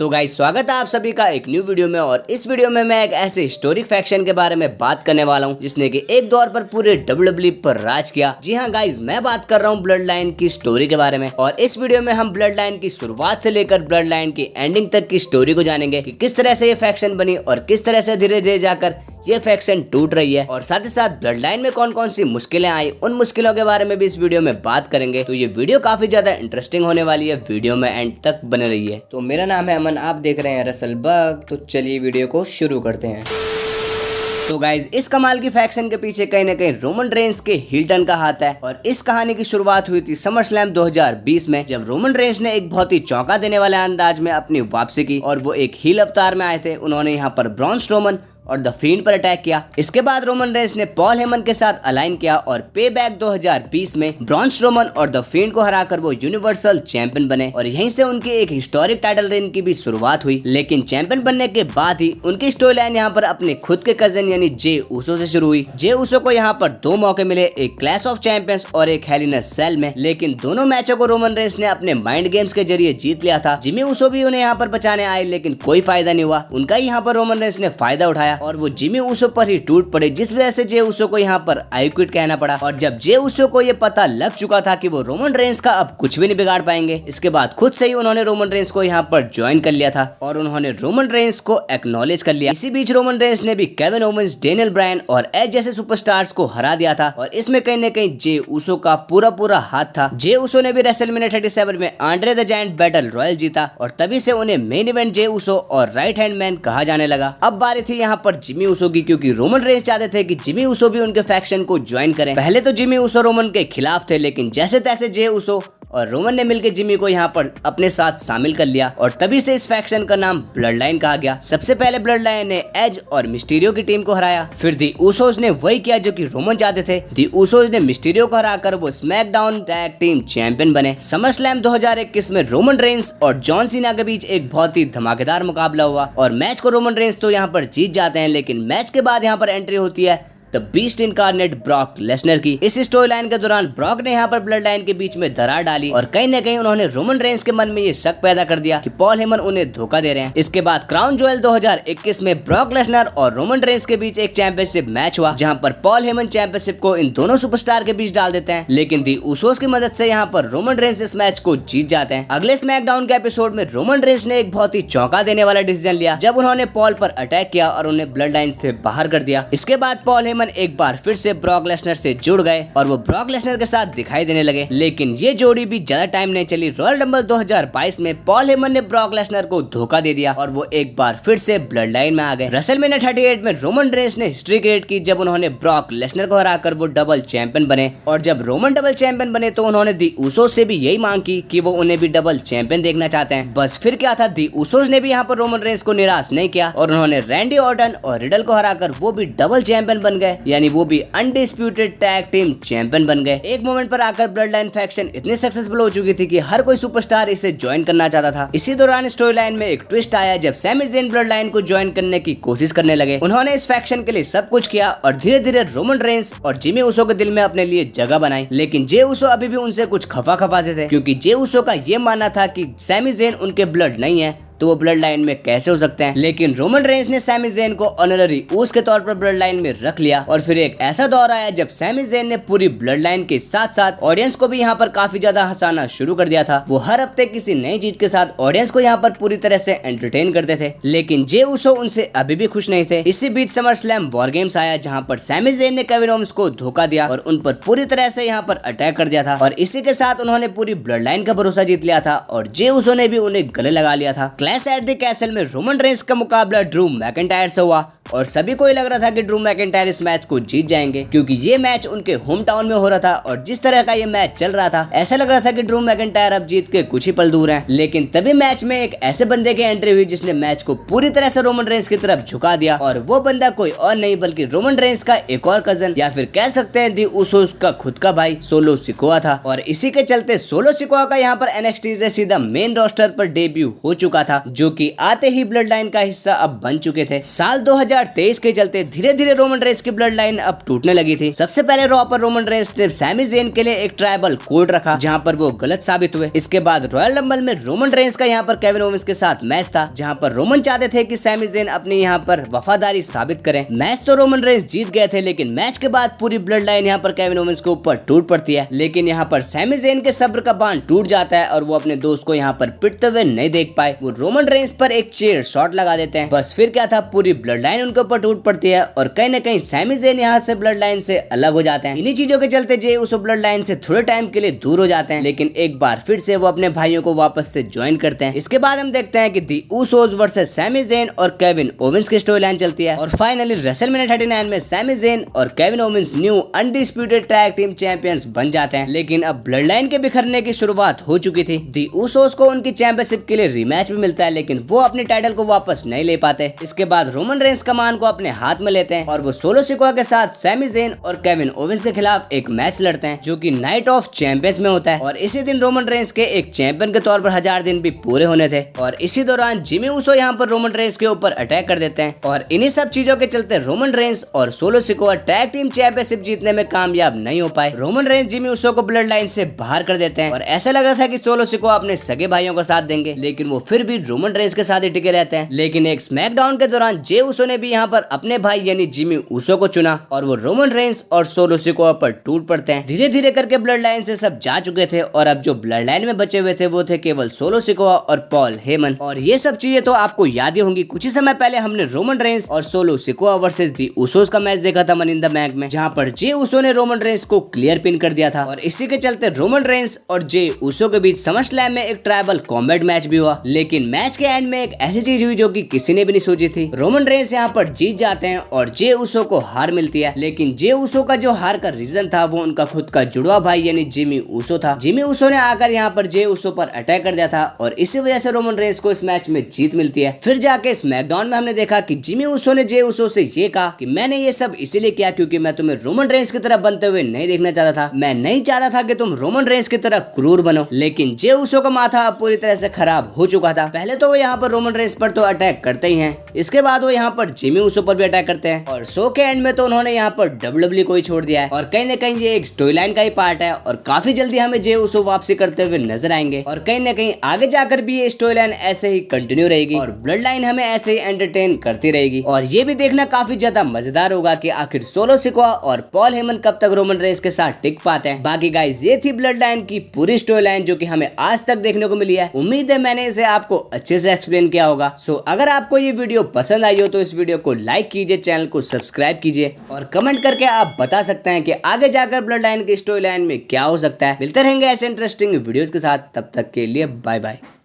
तो गाइस स्वागत है आप सभी का एक न्यू वीडियो में। और इस वीडियो में मैं एक ऐसे हिस्टोरिक फैक्शन के बारे में बात करने वाला हूं जिसने कि एक दौर पर पूरे WWE पर राज किया। जी हां गाइस, मैं बात कर रहा हूं ब्लड लाइन की स्टोरी के बारे में। और इस वीडियो में हम ब्लड लाइन की शुरुआत से लेकर ब्लड लाइन की एंडिंग तक की स्टोरी को जानेंगे कि किस तरह से ये फैक्शन बनी और किस तरह से धीरे धीरे जाकर ये फैक्शन टूट रही है। और साथ ही साथ ब्लड लाइन में कौन कौन सी मुश्किलें आई, उन मुश्किलों के बारे में भी इस वीडियो में बात करेंगे। तो ये वीडियो काफी ज्यादा इंटरेस्टिंग होने वाली है, वीडियो में एंड तक बने रहिए। तो मेरा नाम है अमन, आप देख रहे हैं रसल बग। तो चलिए वीडियो को शुरू करते हैं। तो गाइज, इस कमाल की फैक्शन के पीछे कहीं ना कहीं रोमन रेंस के हील टर्न का हाथ है। और इस कहानी की शुरुआत हुई थी समर स्लैम 2020 में, जब रोमन रेंस ने एक बहुत ही चौंका देने वाले अंदाज में अपनी वापसी की। और वो एक हील अवतार में आए थे। उन्होंने यहाँ पर ब्रॉन स्ट्रोमन और द फील्ड पर अटैक किया। इसके बाद रोमन रेंस ने पॉल हेमन के साथ अलाइन किया और पे बैक 2020 में ब्रॉन स्ट्रोमन और द फील्ड को हराकर वो यूनिवर्सल चैंपियन बने। और यहीं से उनकी एक हिस्टोरिक टाइटल रेन की भी शुरुआत हुई। लेकिन चैंपियन बनने के बाद ही उनकी स्टोरी लाइन यहाँ पर अपने खुद के कजन यानी जे ऊसो से शुरू हुई। जे ऊसो को यहाँ पर दो मौके मिले, एक क्लैश ऑफ चैंपियंस और एक हेल इन अ सेल में। लेकिन दोनों मैचों को रोमन रेंस ने अपने माइंड गेम्स के जरिए जीत लिया था। जिमी ऊसो भी उन्हें यहाँ पर बचाने आए, लेकिन कोई फायदा नहीं हुआ। उनका यहाँ पर रोमन रेंस ने फायदा उठाया और वो जिमी ऊसो पर ही टूट पड़े, जिस वजह से जे ऊसो को यहाँ पर आई क्विट कहना पड़ा। और जब जे ऊसो को ये पता लग चुका था कि वो रोमन रेंस का अब कुछ भी नहीं बिगाड़ पाएंगे, इसके बाद खुद से ही उन्होंने रोमन रेंस को यहाँ पर ज्वाइन कर लिया था और उन्होंने रोमन रेंस को एक्नॉलेज कर लिया। इसी बीच रोमन रेंस ने भी केविन ओवेंस, डेनियल ब्रायन और एज जैसे सुपरस्टार्स को हरा दिया था। और इसमें कहीं ना कहीं जे ऊसो का पूरा हाथ था। जे ऊसो ने भी रेसलमेनिया 37 में Andre the giant battle royal जीता और तभी से उन्हें मेन इवेंट जे ऊसो और राइट हैंड मैन कहा जाने लगा। अब बारी थी यहाँ पर जिमी ऊसो की, क्योंकि रोमन रेंस चाहते थे कि जिमी ऊसो भी उनके फैक्शन को ज्वाइन करें। पहले तो जिमी ऊसो रोमन के खिलाफ थे, लेकिन जैसे तैसे जे ऊसो और रोमन ने मिलकर जिमी को यहाँ पर अपने साथ शामिल कर लिया। और तभी से इस फैक्शन का नाम ब्लड लाइन कहा गया। सबसे पहले ब्लड लाइन ने एज और मिस्टीरियो की टीम को हराया। फिर दी ऊसोज ने वही किया जो कि रोमन चाहते थे। दी ऊसोज ने मिस्टीरियो को हराकर वो स्मैकडाउन टैग टीम चैंपियन बने। समर स्लैम 2021 में रोमन रेंस और जॉन सीना के बीच एक बहुत ही धमाकेदार मुकाबला हुआ और मैच को रोमन रेंस तो यहाँ पर जीत जाते हैं। लेकिन मैच के बाद यहाँ पर एंट्री होती है the beast incarnate Brock Lesnar की। इस स्टोरी लाइन के दौरान ब्रॉक ने यहाँ पर ब्लड लाइन के बीच में दरार डाली और कहीं न कहीं उन्होंने रोमन रेंस के मन में ये शक पैदा कर दिया कि पॉल हेमन उन्हें धोखा दे रहे हैं। इसके बाद क्राउन ज्वेल 2021 में ब्रॉक लेसनर और रोमन रेंस के बीच एक चैंपियनशिप मैच हुआ, जहाँ पर पॉल हेमन चैंपियनशिप को इन दोनों सुपरस्टार के बीच डाल देते हैं। लेकिन दी ऊसोस की मदद से यहाँ पर रोमन रेंस इस मैच को जीत जाते हैं। अगले स्मैकडाउन के एपिसोड में रोमन रेंस ने एक बहुत ही चौंका देने वाला डिसीजन लिया, जब उन्होंने पॉल पर अटैक किया और उन्हें ब्लड लाइन से बाहर कर दिया। इसके बाद पॉल हेमन एक बार फिर से ब्रॉक लेसनर से जुड़ गए और वो ब्रॉक लेसनर के साथ दिखाई देने लगे। लेकिन ये जोड़ी भी ज्यादा टाइम नहीं चली। रॉयल रंबल 2022 में पॉल हेमन ने ब्रॉक लेसनर को धोखा दे दिया और वो एक बार फिर से ब्लड लाइन में आ गए। रेसलमेनिया 38 में रोमन रेंस ने हिस्ट्री क्रिएट की, जब उन्होंने ब्रॉक लेसनर को हराकर वो डबल चैंपियन बने। और जब रोमन डबल चैंपियन बने तो उन्होंने दी ऊसोस से भी यही मांग की कि वो उन्हें भी डबल चैंपियन देखना चाहते हैं। बस फिर क्या था, दी ऊसोस ने भी यहाँ पर रोमन रेंस को निराश नहीं किया और उन्होंने रैंडी ऑर्टन और रिडल को हराकर वो भी डबल चैंपियन बन गए, यानी वो भी अनडिस्प्यूटेड टैग टीम चैंपियन बन गए। एक मोमेंट पर आकर ब्लड लाइन फैक्शन इतनी सक्सेसफुल हो चुकी थी कि हर कोई सुपरस्टार इसे ज्वाइन करना चाहता था। इसी दौरान स्टोरी लाइन में एक ट्विस्ट आया, जब सैमी ज़ेन ब्लड लाइन को ज्वाइन करने की कोशिश करने लगे। उन्होंने इस फैक्शन के लिए सब कुछ किया और धीरे धीरे रोमन रेंस और जिमी ऊसो के दिल में अपने लिए जगह बनाई। लेकिन जे ऊसो अभी भी उनसे कुछ खफा से थे, क्योंकि जे ऊसो का ये मानना था कि सैमी ज़ेन उनके ब्लड नहीं है तो वो ब्लड लाइन में कैसे हो सकते हैं। लेकिन रोमन रेंस ने सैमी ज़ेन को ऑनररी ऊस के तौर पर ब्लड लाइन में रख लिया। और फिर एक ऐसा दौर आया जब सैमी ज़ेन ने पूरी ब्लड लाइन के साथ साथ ऑडियंस को भी यहाँ पर काफी ज्यादा हंसाना शुरू कर दिया था। वो हर हफ्ते किसी नई चीज के साथ ऑडियंस को यहाँ पर पूरी तरह से एंटरटेन करते थे। लेकिन जे ऊसो उनसे अभी भी खुश नहीं थे। इसी बीच समर स्लैम वॉर गेम्स आया, जहाँ पर सैमी ज़ेन ने केविन ओवेंस को धोखा दिया और उन पर पूरी तरह से यहाँ पर अटैक कर दिया था। और इसी के साथ उन्होंने पूरी ब्लड लाइन का भरोसा जीत लिया था और जे ऊसो ने भी उन्हें गले लगा लिया था। क्लैश एट द कैसल में रोमन रेंस का मुकाबला ड्रू मैकिंटायर से हुआ और सभी को ही लग रहा था कि ड्रू मैकिंटायर इस मैच को जीत जाएंगे, क्योंकि ये मैच उनके होम टाउन में हो रहा था। और जिस तरह का ये मैच चल रहा था, ऐसा लग रहा था कि ड्रू मैकिंटायर अब जीत के कुछ ही पल दूर हैं। लेकिन तभी मैच में एक ऐसे बंदे की एंट्री हुई जिसने मैच को पूरी तरह से रोमन रेंस की तरफ झुका दिया। और वो बंदा कोई और नहीं बल्कि रोमन रेंस का एक और कजन, या फिर कह सकते हैं दी ऊसोस का खुद का भाई सोलो सिकोआ था। और इसी के चलते सोलो सिकोआ का यहाँ पर NXT से सीधा मेन रोस्टर पर डेब्यू हो चुका था। था, जो कि आते ही ब्लड लाइन का हिस्सा अब बन चुके थे। साल 2023 के चलते धीरे धीरे रोमन रेंस की ब्लड लाइन अब टूटने लगी थी। सबसे पहले रॉ पर रोमन रेंस ने सैमी ज़ेन के लिए एक ट्राइबल कोड रखा, जहां पर वो गलत साबित हुए। इसके बाद रॉयल रंबल में रोमन रेंस का यहां पर केविन ओवेंस के साथ मैच था, जहां पर रोमन चाहते थे कि सैमी ज़ेन अपनी यहां पर वफादारी साबित करें। मैच तो रोमन रेंस जीत गए थे, लेकिन मैच के बाद पूरी ब्लड लाइन यहां पर केविन ओवेंस के ऊपर टूट पड़ती है। लेकिन यहां पर सैमी ज़ेन के सब्र का बांध टूट जाता है और वो अपने दोस्त को यहां पर पिटते हुए नहीं देख पाए। वो रोमन रेंस पर एक चेयर शॉट लगा देते हैं। बस फिर क्या था, पूरी ब्लड लाइन उनके ऊपर टूट पड़ती है और कहीं ना कहीं सैमी ज़ेन यहाँ से ब्लड लाइन से अलग हो जाते हैं। इन्हीं चीजों के चलते जे उसो ब्लड लाइन से थोड़े टाइम के लिए दूर हो जाते हैं, लेकिन एक बार फिर से वो अपने भाइयों को वापस से ज्वाइन करते हैं। इसके बाद हम देखते हैं कि दी उसोस वर्सेस सैमी ज़ेन और केविन ओवेंस की स्टोरी लाइन चलती है और फाइनली रेसलमेनिया 39 में सैमी ज़ेन और Kevin Owens new undisputed tag team champions बन जाते हैं। लेकिन अब ब्लड लाइन के बिखरने की शुरुआत हो चुकी थी। दी उसोस को उनकी चैंपियनशिप के लिए रीमैच भी मिलता है, लेकिन वो अपनी टाइटल को वापस नहीं ले पाते। इसके बाद रोमन रेंस कमान को अपने हाथ में लेते हैं और वो सोलो सिकोआ के साथ सैमी ज़ेन और केविन ओवेंस के खिलाफ एक मैच लड़ते हैं, जो कि नाइट ऑफ चैंपियंस में होता है। और इसी दिन रोमन रेंस के एक चैंपियन के तौर पर 1000 दिन भी पूरे होने थे। और इसी दौरान जिमी उसो यहाँ पर रोमन रेंस के ऊपर अटैक कर देते हैं और इन्हीं सब चीजों के चलते रोमन रेंस और solo Sikoa tag team championship जीतने में कामयाब नहीं हो पाए। रोमन रेंस जिमी उसो को ब्लड लाइन से बाहर कर देते हैं और ऐसा लग रहा था कि सोलो सिकोआ अपने सगे भाइयों का साथ देंगे, लेकिन वो फिर भी रोमन रेंस के साथ ही टिके रहते हैं। लेकिन एक स्मैकडाउन के दौरान जे उसो ने भी यहाँ पर अपने भाई यानी जिमी उसो को चुना और वो रोमन रेंस और सोलो सिकोआ पर टूट पड़ते हैं। धीरे धीरे करके ब्लड लाइन से सब जा चुके थे और अब जो ब्लड लाइन में बचे हुए थे वो थे केवल सोलो सिकोआ और पॉल हेमन। और ये सब चीजें तो आपको याद ही होंगी, कुछ ही समय पहले हमने रोमन रेंस और सोलो सिकोआ वर्सेस दी उसोस का मैच देखा था मनी इन द बैंक में, जहाँ पर जे उसो ने रोमन रेंस को क्लियर पिन कर दिया था। और इसी के चलते रोमन रेंस और जे उसो के बीच समरस्लैम में एक ट्राइबल कॉम्बैट मैच भी हुआ। लेकिन मैच के एंड में एक ऐसी चीज हुई जो कि किसी ने भी नहीं सोची थी। रोमन रेंस यहाँ पर जीत जाते हैं और जे उसो को हार मिलती है। लेकिन जे उसो का जो हार का रीजन था वो उनका खुद का जुड़वा भाई यानी जिमी उसो था। जिमी उसो ने आकर यहाँ पर जे उसो पर अटैक कर दिया था और इसी वजह से रोमन रेंस को इस मैच में जीत मिलती है। फिर जाके स्मैकडाउन में हमने देखा कि जिमी उसो ने जे उसो से ये कहा कि मैंने ये सब इसीलिए किया क्योंकि मैं तुम्हें रोमन रेंस की तरह बनते हुए नहीं देखना चाहता था। मैं नहीं चाहता था कि तुम रोमन रेंस की तरह क्रूर बनो। लेकिन जे उसो का माथा अब पूरी तरह से खराब हो चुका था। पहले तो वो यहाँ पर रोमन रेंस पर तो अटैक करते ही हैं, इसके बाद वो यहाँ पर जिमी उसो पर भी अटैक करते हैं और शो के एंड में तो उन्होंने यहाँ पर WWE को ही छोड़ दिया है। और कहीं ना कहीं ये एक स्टोरी लाइन का ही पार्ट है और काफी जल्दी हमें जे उसो वापसी करते हुए नजर आएंगे और कहीं ना कहीं आगे जाकर भी ये स्टोरी लाइन ऐसे ही कंटिन्यू रहेगी और ब्लड लाइन हमें ऐसे ही एंटरटेन करती रहेगी। और ये भी देखना काफी ज्यादा मजेदार होगा कि आखिर सोलो सिकोआ और पॉल हेमन कब तक रोमन रेंस के साथ टिक पाते हैं। बाकी गाइस ये थी ब्लड लाइन की पूरी स्टोरी लाइन जो कि हमें आज तक देखने को मिली है। उम्मीद है मैंने इसे आपको अच्छे से एक्सप्लेन किया होगा। सो अगर आपको ये वीडियो पसंद आई हो तो इस वीडियो को लाइक कीजिए, चैनल को सब्सक्राइब कीजिए और कमेंट करके आप बता सकते हैं कि आगे जाकर ब्लड लाइन की स्टोरी लाइन में क्या हो सकता है। मिलते रहेंगे ऐसे इंटरेस्टिंग वीडियोस के साथ, तब तक के लिए बाय बाय।